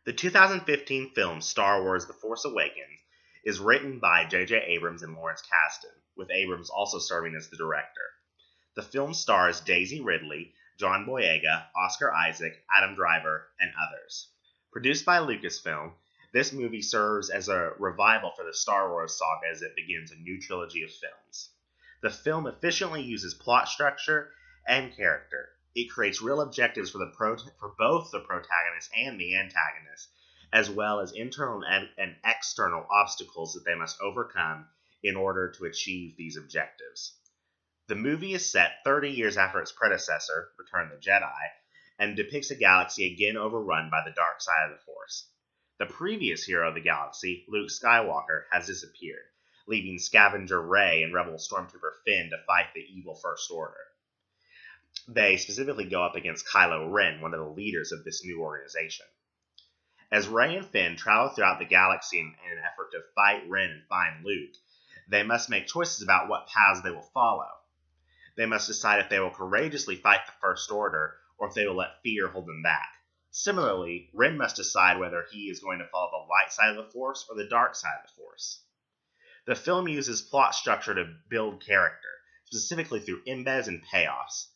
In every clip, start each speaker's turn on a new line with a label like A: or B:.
A: The 2015 film Star Wars The Force Awakens is written by J.J. Abrams and Lawrence Kasdan, with Abrams also serving as the director. The film stars Daisy Ridley, John Boyega, Oscar Isaac, Adam Driver, and others. Produced by Lucasfilm, this movie serves as a revival for the Star Wars saga as it begins a new trilogy of films. The film efficiently uses plot structure and character. It creates real objectives for both the protagonist and the antagonist, as well as internal and external obstacles that they must overcome in order to achieve these objectives. The movie is set 30 years after its predecessor, Return of the Jedi, and depicts a galaxy again overrun by the dark side of the Force. The previous hero of the galaxy, Luke Skywalker, has disappeared, leaving Scavenger Rey and Rebel Stormtrooper Finn to fight the evil First Order. They specifically go up against Kylo Ren, one of the leaders of this new organization. As Rey and Finn travel throughout the galaxy in an effort to fight Ren and find Luke, they must make choices about what paths they will follow. They must decide if they will courageously fight the First Order, or if they will let fear hold them back. Similarly, Ren must decide whether he is going to follow the light side of the Force or the dark side of the Force. The film uses plot structure to build character, specifically through embeds and payoffs.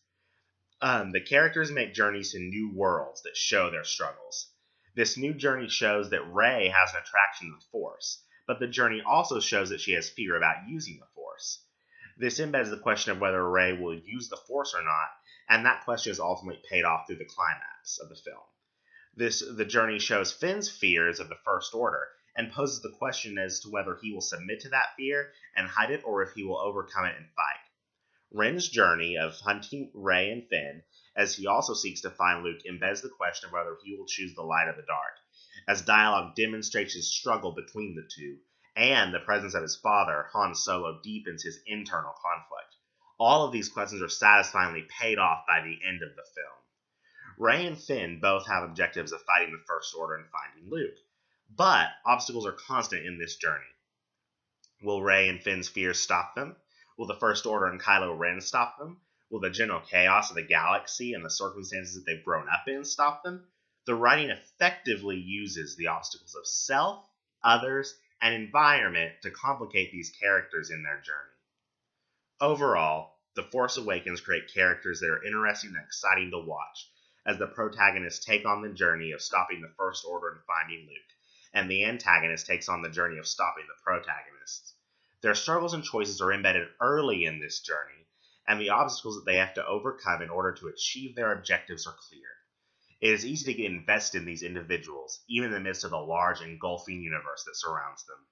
A: The characters make journeys to new worlds that show their struggles. This new journey shows that Rey has an attraction to the Force, but the journey also shows that she has fear about using the Force. This embeds the question of whether Rey will use the Force or not, and that question is ultimately paid off through the climax of the film. The journey shows Finn's fears of the First Order, and poses the question as to whether he will submit to that fear and hide it, or if he will overcome it and fight. Ren's journey of hunting Rey and Finn, as he also seeks to find Luke, embeds the question of whether he will choose the light or the dark, as dialogue demonstrates his struggle between the two, and the presence of his father, Han Solo, deepens his internal conflict. All of these questions are satisfyingly paid off by the end of the film. Rey and Finn both have objectives of fighting the First Order and finding Luke, but obstacles are constant in this journey. Will Rey and Finn's fears stop them? Will the First Order and Kylo Ren stop them? Will the general chaos of the galaxy and the circumstances that they've grown up in stop them? The writing effectively uses the obstacles of self, others, and environment to complicate these characters in their journey. Overall, The Force Awakens create characters that are interesting and exciting to watch, as the protagonists take on the journey of stopping the First Order and finding Luke, and the antagonist takes on the journey of stopping the protagonists. Their struggles and choices are embedded early in this journey, and the obstacles that they have to overcome in order to achieve their objectives are clear. It is easy to get invested in these individuals, even in the midst of the large, engulfing universe that surrounds them.